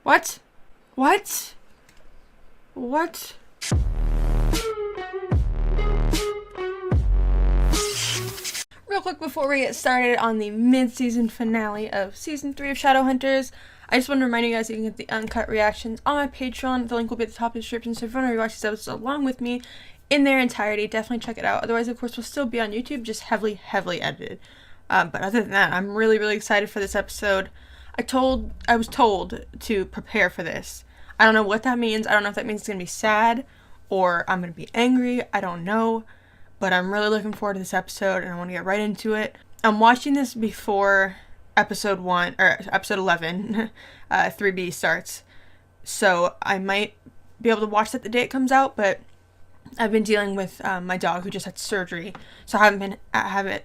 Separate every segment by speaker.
Speaker 1: What? What? What? Real quick before we get started on the mid-season finale of Season 3 of Shadowhunters, I just want to remind you guys that you can get the uncut reactions on my Patreon. The link will be at the top of the description, so if you want to rewatch these episodes along with me in their entirety, definitely check it out. Otherwise, of course, we'll still be on YouTube, just heavily edited. But other than that, I'm really excited for this episode. I was told to prepare for this. I don't know what that means. I don't know if that means it's going to be sad or I'm going to be angry. I don't know. But I'm really looking forward to this episode and I want to get right into it. I'm watching this before episode 11, 3B starts. So I might be able to watch that the day it comes out, but I've been dealing with my dog who just had surgery, so I haven't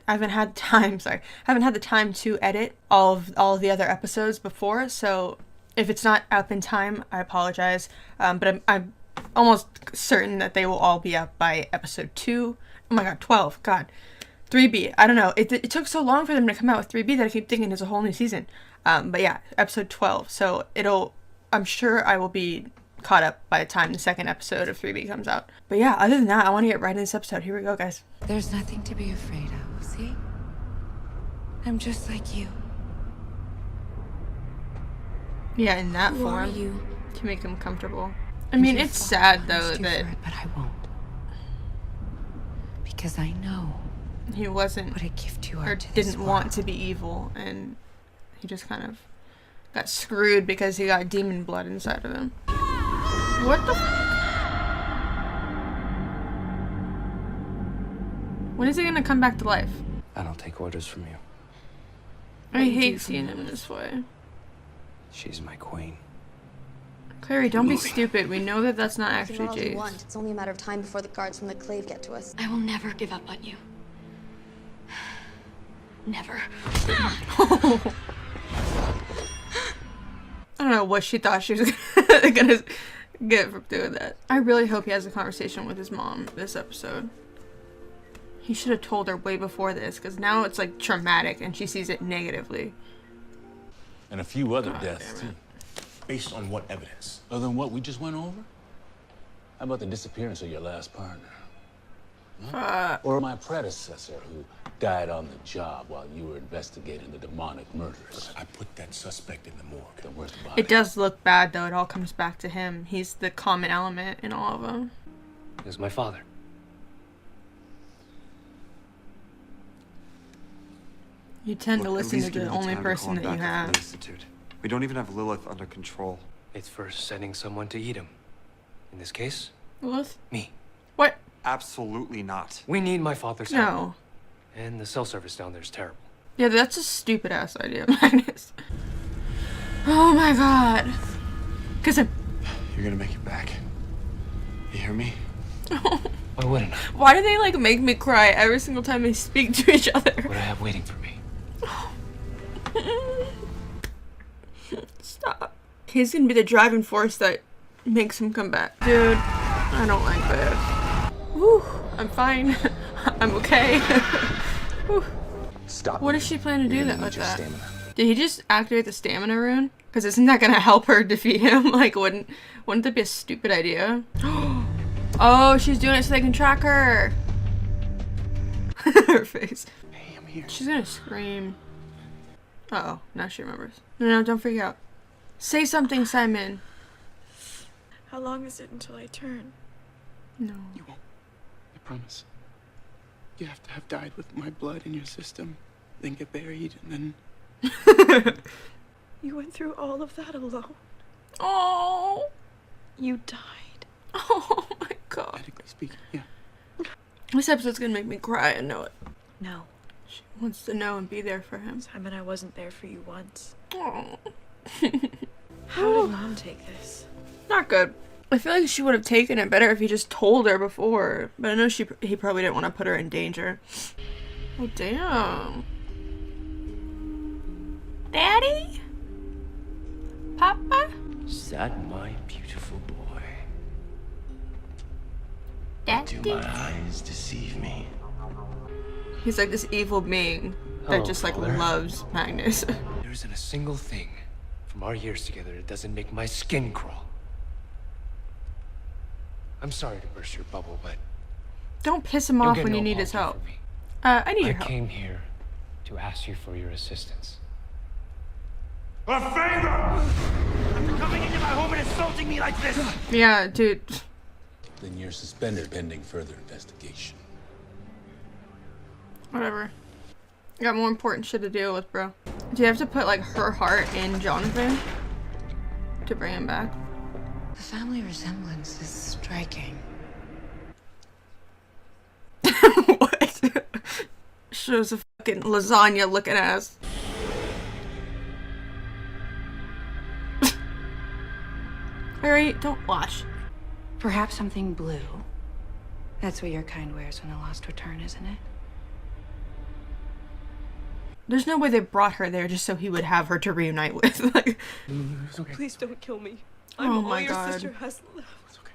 Speaker 1: had the time to edit all of the other episodes before. So if it's not up in time, I apologize. But I'm almost certain that they will all be up by episode 2. Oh my god, 12. God, 3B. I don't know. It took so long for them to come out with 3B that I keep thinking it's a whole new season. But yeah, episode 12. So I'm sure I will be caught up by the time the second episode of 3B comes out. But yeah, other than that, I want to get right into this episode. Here we go, guys.
Speaker 2: There's nothing to be afraid of, see? I'm just like you.
Speaker 1: Yeah, in that
Speaker 2: Who are
Speaker 1: form,
Speaker 2: you?
Speaker 1: to make him comfortable. I mean, it's sad though that
Speaker 2: but I won't. Because I know
Speaker 1: he wasn't
Speaker 2: what a gift you are
Speaker 1: or
Speaker 2: to this
Speaker 1: didn't want
Speaker 2: world.
Speaker 1: to be evil, and he just kind of got screwed because he got demon blood inside of him. What the When is he gonna come back to life?
Speaker 3: I don't take orders from you.
Speaker 1: I hate seeing him this way.
Speaker 3: She's my queen.
Speaker 1: Clary, don't be stupid. We know that that's not actually
Speaker 4: all you
Speaker 1: Jace.
Speaker 4: want. It's only a matter of time before the guards from the clave get to us.
Speaker 5: I will never give up on you. Never.
Speaker 1: I don't know what she thought she was gonna get from doing that. I really hope he has a conversation with his mom this episode. He should have told her way before this, because now it's like traumatic and she sees it negatively.
Speaker 6: And a few other deaths, too.
Speaker 7: Based on what evidence?
Speaker 6: Other than what we just went over? How about the disappearance of your last partner? Huh? Or my predecessor who died on the job while you were investigating the demonic murders?
Speaker 7: I put that suspect in the morgue.
Speaker 6: Then where's the body?
Speaker 1: It does look bad, though. It all comes back to him. He's the common element in all of them.
Speaker 3: He was my father.
Speaker 1: You tend to
Speaker 8: Look, at
Speaker 1: listen to
Speaker 8: least give
Speaker 1: the
Speaker 8: me
Speaker 1: only
Speaker 8: time to
Speaker 1: person
Speaker 8: call him
Speaker 1: that you
Speaker 8: back up from
Speaker 1: have.
Speaker 8: the Institute. We don't even have Lilith under control.
Speaker 3: It's for sending someone to eat him. In this case,
Speaker 1: Lilith?
Speaker 3: me.
Speaker 1: What?
Speaker 8: Absolutely not.
Speaker 3: We need my father's help.
Speaker 1: No.
Speaker 3: And the cell service down there is terrible.
Speaker 1: Yeah, that's a stupid ass idea, Magnus. Oh my god. Cause
Speaker 8: You're gonna make it back. You hear me?
Speaker 3: Why wouldn't I?
Speaker 1: why do they like make me cry every single time they speak to each other?
Speaker 3: What I have waiting for me?
Speaker 1: Stop. He's gonna be the driving force that makes him come back. Dude, I don't like this. Whew, I'm fine. I'm okay. Whew.
Speaker 7: Stop.
Speaker 1: What does she plan to do that with
Speaker 7: your
Speaker 1: that?
Speaker 7: stamina.
Speaker 1: Did he just activate the stamina rune? Because isn't that gonna help her defeat him? Like, wouldn't that be a stupid idea? Oh, she's doing it so they can track her. Her face.
Speaker 8: Hey, I'm here.
Speaker 1: She's gonna scream. Uh-oh, now she remembers. No, don't freak out. Say something, Simon.
Speaker 5: How long is it until I turn?
Speaker 1: No.
Speaker 8: You won't. I promise. You have to have died with my blood in your system, then get buried, and then...
Speaker 5: You went through all of that alone.
Speaker 1: Oh.
Speaker 5: You died.
Speaker 1: Oh my god.
Speaker 8: Medically speaking, yeah.
Speaker 1: This episode's gonna make me cry, I know it.
Speaker 5: No,
Speaker 1: She wants to know and be there for him.
Speaker 5: Simon, I wasn't there for you once.
Speaker 1: Oh.
Speaker 5: How did Mom take this?
Speaker 1: Not good. I feel like she would have taken it better if he just told her before. But I know he probably didn't want to put her in danger. Oh, damn. Daddy? Papa?
Speaker 3: Is that my beautiful boy?
Speaker 1: Daddy?
Speaker 7: Do my eyes deceive me?
Speaker 1: He's like this evil being that
Speaker 3: Hello,
Speaker 1: just like
Speaker 3: Father.
Speaker 1: loves Magnus.
Speaker 3: There isn't a single thing From our years together, it doesn't make my skin crawl. I'm sorry to burst your bubble, but
Speaker 1: Don't piss him
Speaker 3: you'll
Speaker 1: off
Speaker 3: get
Speaker 1: when
Speaker 3: no
Speaker 1: you need his
Speaker 3: apology
Speaker 1: help.
Speaker 3: from me.
Speaker 1: I need
Speaker 3: I
Speaker 1: your help.
Speaker 3: came here to ask you for your assistance.
Speaker 7: A favor! After coming into my home and insulting me like this!
Speaker 1: Yeah, dude.
Speaker 6: Then you're suspended pending further investigation.
Speaker 1: Whatever. I got more important shit to deal with, bro. Do you have to put, like, her heart in Jonathan to bring him back?
Speaker 2: The family resemblance is striking.
Speaker 1: What? Shows a fucking lasagna looking ass. Alright, don't watch.
Speaker 2: Perhaps something blue. That's what your kind wears when the lost return, isn't it?
Speaker 1: There's no way they brought her there just so he would have her to reunite with. Like,
Speaker 8: It's okay.
Speaker 5: Please don't kill me.
Speaker 1: Oh
Speaker 5: I'm all
Speaker 1: my
Speaker 5: your
Speaker 1: God.
Speaker 5: sister has left.
Speaker 8: It's okay.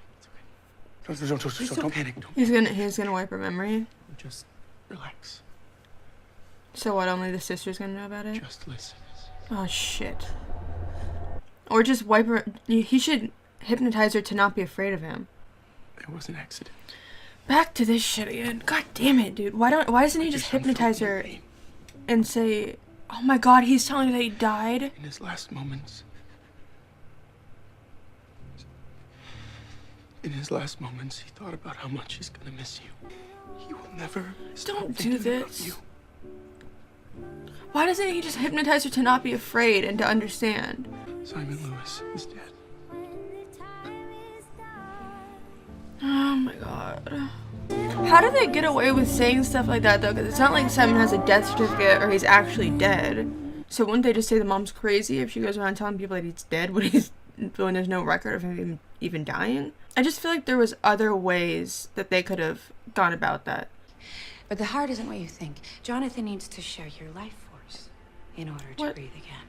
Speaker 8: It's okay. Don't panic.
Speaker 1: he's gonna wipe her memory.
Speaker 8: Just relax.
Speaker 1: So what, only the sister's gonna know about it?
Speaker 8: Just listen.
Speaker 1: Oh shit. Or just wipe her. He should hypnotize her to not be afraid of him.
Speaker 8: It was an accident.
Speaker 1: Back to this shit again. God damn it, dude. Why doesn't he just hypnotize her and say, oh my god, he's telling her that he died?
Speaker 8: In his last moments. In his last moments, he thought about how much he's gonna miss you. He will never stop
Speaker 1: Don't do
Speaker 8: thinking about
Speaker 1: this.
Speaker 8: you.
Speaker 1: Why doesn't he just hypnotize her to not be afraid and to understand?
Speaker 8: Simon Lewis is dead.
Speaker 1: Oh my god. How do they get away with saying stuff like that though? Because it's not like Simon has a death certificate or he's actually dead. So wouldn't they just say the mom's crazy if she goes around telling people that he's dead when there's no record of him even dying? I just feel like there was other ways that they could have gone about that.
Speaker 2: But the heart isn't what you think. Jonathan needs to share your life force in order to
Speaker 1: What?
Speaker 2: breathe again.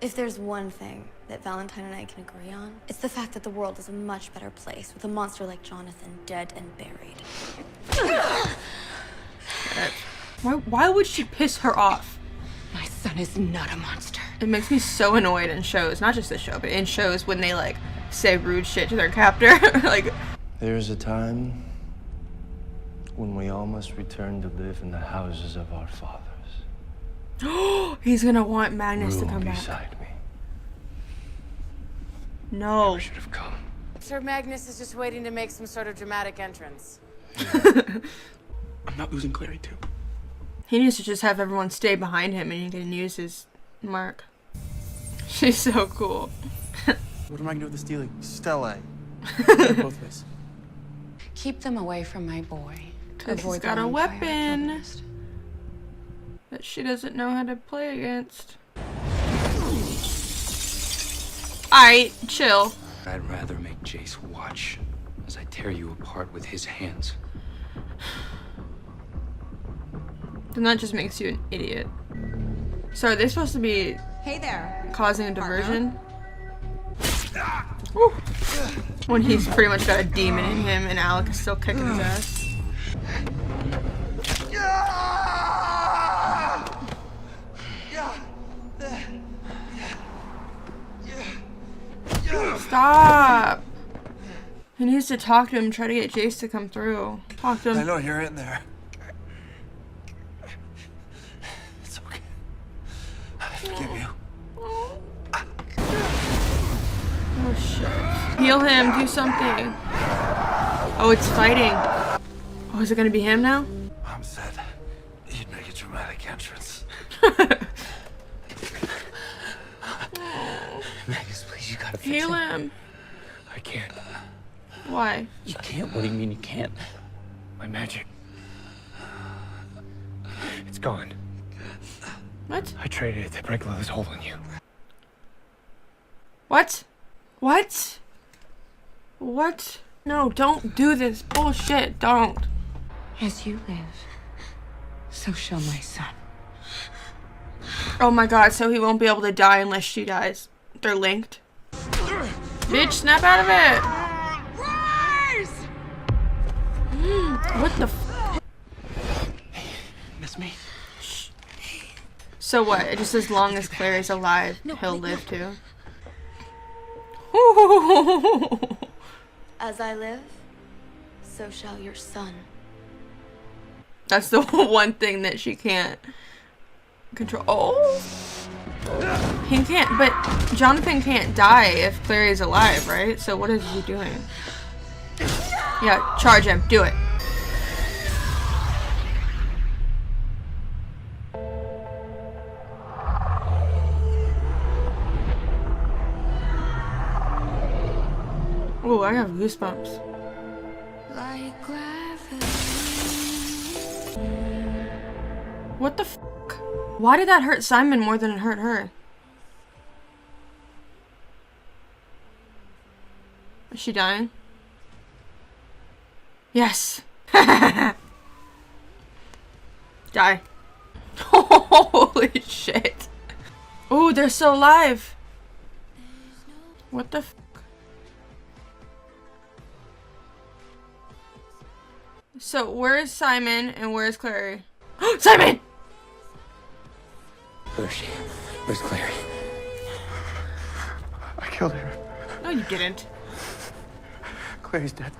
Speaker 4: If there's one thing that Valentine and I can agree on, it's the fact that the world is a much better place with a monster like Jonathan dead and buried.
Speaker 1: Why would she piss her off?
Speaker 2: My son is not a monster.
Speaker 1: It makes me so annoyed in shows, not just this show, but in shows when they like say rude shit to their captor. Like,
Speaker 3: There's a time when we all must return to live in the houses of our fathers.
Speaker 1: he's gonna want Magnus to
Speaker 3: Room
Speaker 1: come back.
Speaker 3: beside me.
Speaker 1: No.
Speaker 3: Never should have come.
Speaker 9: Sir Magnus is just waiting to make some sort of dramatic entrance.
Speaker 8: I'm not losing Clary too.
Speaker 1: He needs to just have everyone stay behind him and he can use his mark. She's so cool.
Speaker 8: What am I gonna do with the stealing?
Speaker 10: Stella.
Speaker 8: Both ways.
Speaker 2: Keep them away from my boy.
Speaker 1: 'Cause he's
Speaker 2: the
Speaker 1: got a
Speaker 2: vampire
Speaker 1: weapon.
Speaker 2: alchemist.
Speaker 1: That she doesn't know how to play against. Alright, chill.
Speaker 3: I'd rather make Jace watch as I tear you apart with his hands.
Speaker 1: Then that just makes you an idiot. So are they supposed to be
Speaker 9: Hey there.
Speaker 1: causing a diversion? Woo. When he's pretty much got a demon in him and Alec is still kicking his ass. Stop! He needs to talk to him, try to get Jace to come through. Talk to
Speaker 10: I
Speaker 1: him.
Speaker 10: know you're in there. It's okay. I forgive you.
Speaker 1: Oh shit. Heal him, do something. Oh, it's fighting. Oh, is it gonna be him now?
Speaker 10: Mom said you'd make a dramatic entrance.
Speaker 3: Magnus, please, you gotta fix
Speaker 1: Heal
Speaker 3: him.
Speaker 1: him.
Speaker 3: I can't.
Speaker 1: Why?
Speaker 3: You can't? What do you mean you can't? My magic. It's gone.
Speaker 1: What?
Speaker 3: I traded it to break this hole in you.
Speaker 1: What? What? What? No, don't do this bullshit. Don't.
Speaker 2: As you live, so shall my son.
Speaker 1: Oh my god, so he won't be able to die unless she dies. They're linked. Bitch, snap out of it! What the f-
Speaker 8: Miss me?
Speaker 1: So what? Just as long as Clary's alive, he'll live too.
Speaker 4: As I live, so shall your son.
Speaker 1: That's the one thing that she can't control. Oh! He can't, but Jonathan can't die if Clary's alive, right? So what is he doing? Yeah, charge him. Do it. Oh, I have goosebumps.
Speaker 2: Like gravity.
Speaker 1: What the fuck? Why did that hurt Simon more than it hurt her? Is she dying? Yes. Die. Holy shit. Oh, they're still alive. What the fuck? So, where's Simon and where's Clary? Simon!
Speaker 8: Where is she? Where's Clary? I killed her.
Speaker 1: No, you didn't.
Speaker 8: Clary's dead.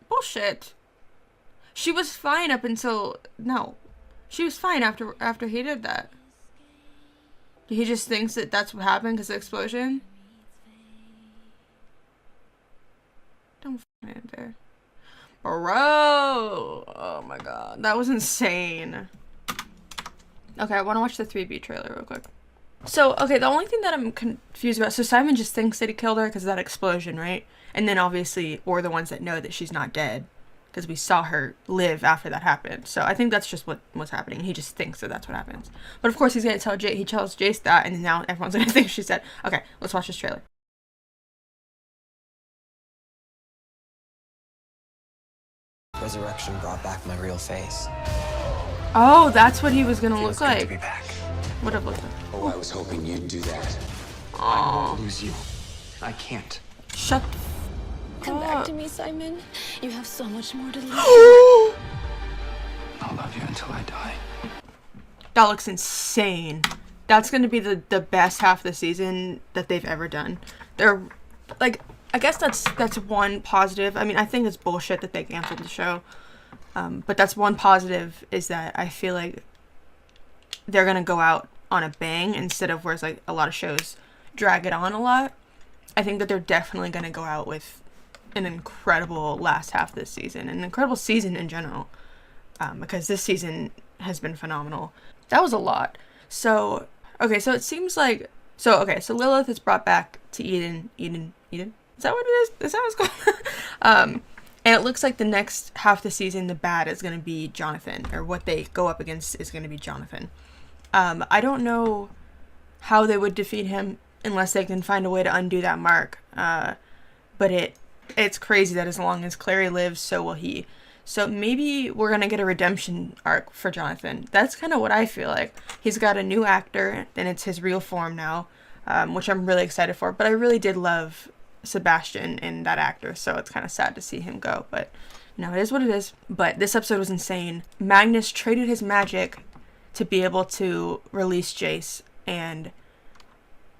Speaker 1: Bullshit. She was fine up until... No. She was fine after he did that. He just thinks that that's what happened because of the explosion? Don't f***ing there. Bro! Oh my god. That was insane. Okay, I want to watch the 3B trailer real quick. So, okay, the only thing that I'm confused about... So Simon just thinks that he killed her because of that explosion, right? And then obviously we're the ones that know that she's not dead. Because we saw her live after that happened. So I think that's just what's happening. He just thinks that that's what happens. But of course he's going to tell He tells Jace that, and now everyone's going to think she's dead. Okay, let's watch this trailer.
Speaker 11: Resurrection brought back my real face.
Speaker 1: Oh, that's what he was going to look
Speaker 11: Feels good
Speaker 1: like.
Speaker 11: to be back.
Speaker 1: Would have looked like.
Speaker 10: Oh, I was hoping you'd do that.
Speaker 11: I won't lose you. I can't.
Speaker 1: Shut the
Speaker 4: Come back to me, Simon. You have so much more to lose.
Speaker 11: I'll love you until I die.
Speaker 1: That looks insane. That's going to be the best half of the season that they've ever done. They're, like, I guess that's one positive. I mean, I think it's bullshit that they canceled the show. But that's one positive, is that I feel like they're going to go out on a bang instead of whereas, like, a lot of shows drag it on a lot. I think that they're definitely going to go out with an incredible last half of this season, an incredible season in general, because this season has been phenomenal. That was a lot. So, okay, so it seems like, so Lilith is brought back to Eden? Is that what it is? Is that what it's called? And it looks like the next half of the season, the bad is going to be Jonathan, or what they go up against is going to be Jonathan. I don't know how they would defeat him unless they can find a way to undo that mark. But it's crazy that as long as Clary lives, so will he. So maybe we're going to get a redemption arc for Jonathan. That's kind of what I feel like. He's got a new actor, and it's his real form now, which I'm really excited for. But I really did love Sebastian in that actor, so it's kind of sad to see him go. But, no, it is what it is. But this episode was insane. Magnus traded his magic to be able to release Jace, and...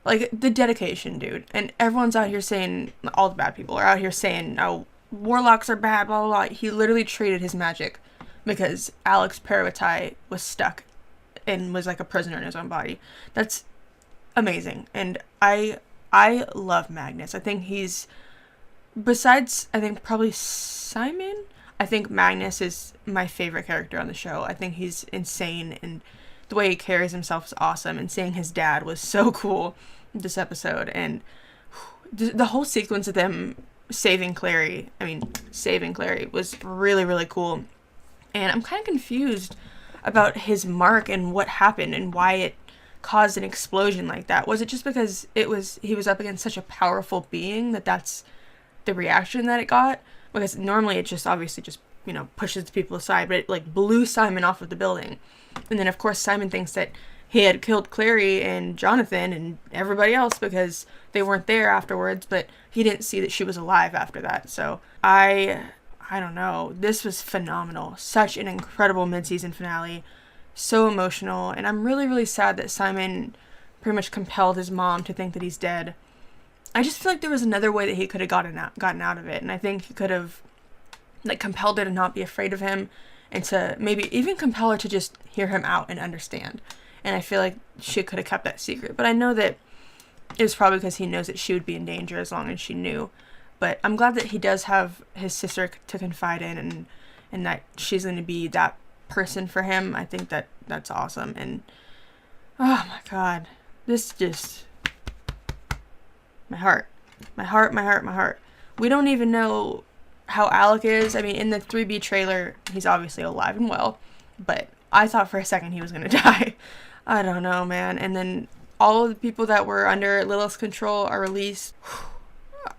Speaker 1: like, the dedication, dude. And everyone's out here saying, all the bad people are out here saying, oh, warlocks are bad, blah, blah, blah. He literally traded his magic because Alex Perevitai was stuck and was like a prisoner in his own body. That's amazing. And I love Magnus. I think he's, besides, I think probably Simon, I think Magnus is my favorite character on the show. I think he's insane, and the way he carries himself is awesome. And seeing his dad was so cool this episode, and the whole sequence of them saving Clary was really, really cool. And I'm kind of confused about his mark and what happened and why it caused an explosion like that. Was it just because he was up against such a powerful being that's the reaction that it got? Because normally it just obviously just, pushes the people aside, but it like blew Simon off of the building. And then of course Simon thinks that he had killed Clary and Jonathan and everybody else because they weren't there afterwards, but he didn't see that she was alive after that. So I don't know. This was phenomenal. Such an incredible mid-season finale. so emotional, and I'm really, really sad that Simon pretty much compelled his mom to think that he's dead. I just feel like there was another way that he could have gotten out of it, and I think he could have like compelled her to not be afraid of him, and to maybe even compel her to just hear him out and understand. And I feel like she could have kept that secret, but I know that it was probably because he knows that she would be in danger as long as she knew. But I'm glad that he does have his sister to confide in, and that she's going to be that person for him. I think that that's awesome. And oh my god, this just, my heart. We don't even know how Alec is. I mean, in the 3B trailer, he's obviously alive and well, but I thought for a second he was going to die. I don't know, man. And then all of the people that were under Lilith's control are released.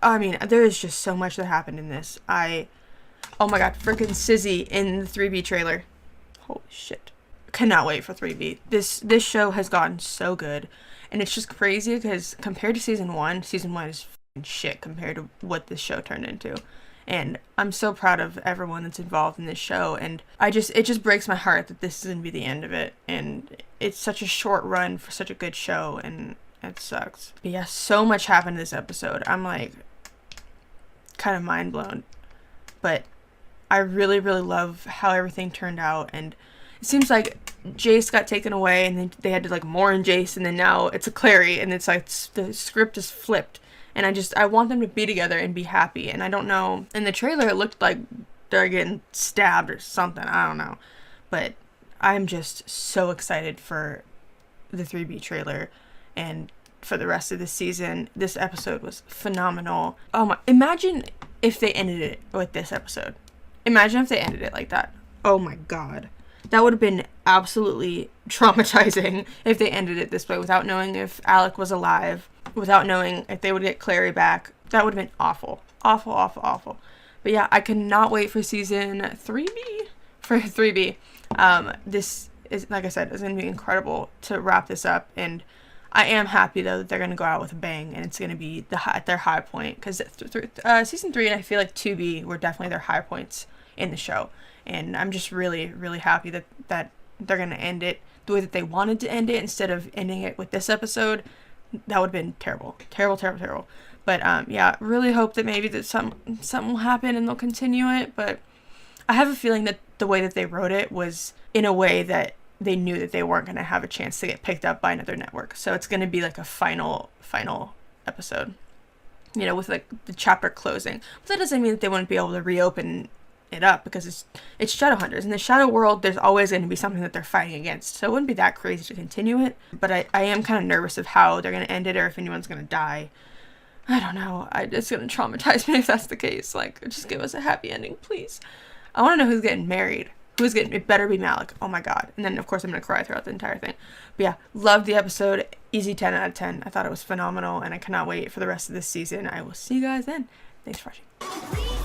Speaker 1: I mean, there is just so much that happened in this. Oh my god, freaking Sizzy in the 3B trailer. Holy shit. Cannot wait for 3B. This show has gotten so good. And it's just crazy because compared to season 1 is f***ing shit compared to what this show turned into. And I'm so proud of everyone that's involved in this show. And it just breaks my heart that this is going to be the end of it. And it's such a short run for such a good show. And it sucks. But yeah, so much happened in this episode. I'm like kind of mind blown. But I really, really love how everything turned out. And it seems like Jace got taken away, and then they had to like mourn Jace, and then now it's a Clary, and it's like the script is flipped. And I want them to be together and be happy. And I don't know, in the trailer it looked like they're getting stabbed or something. I don't know. But I'm just so excited for the 3B trailer and for the rest of the season. This episode was phenomenal. Oh my, imagine if they ended it with this episode. Imagine if they ended it like that. Oh my god. That would have been absolutely traumatizing if they ended it this way without knowing if Alec was alive, without knowing if they would get Clary back. That would have been awful. Awful, awful, awful. But yeah, I cannot wait for season 3B. This is, like I said, is going to be incredible to wrap this up. And I am happy, though, that they're going to go out with a bang, and it's going to be at their high point. Because season 3 and I feel like 2B were definitely their high points in the show. And I'm just really, really happy that they're going to end it the way that they wanted to end it instead of ending it with this episode. That would have been terrible. Terrible, terrible, terrible. But yeah, really hope that maybe that something will happen and they'll continue it. But I have a feeling that the way that they wrote it was in a way that they knew that they weren't going to have a chance to get picked up by another network. So it's going to be like a final episode, you know, with like the chapter closing. But that doesn't mean that they wouldn't be able to reopen it up, because it's Shadowhunters. In the Shadow world, there's always going to be something that they're fighting against. So it wouldn't be that crazy to continue it. But I am kind of nervous of how they're going to end it, or if anyone's going to die. I don't know. It's going to traumatize me if that's the case. Like, just give us a happy ending, please. I want to know who's getting married. It better be Malik. Oh my god. And then, of course, I'm going to cry throughout the entire thing. But yeah, loved the episode. Easy 10 out of 10. I thought it was phenomenal, and I cannot wait for the rest of this season. I will see you guys then. Thanks for watching.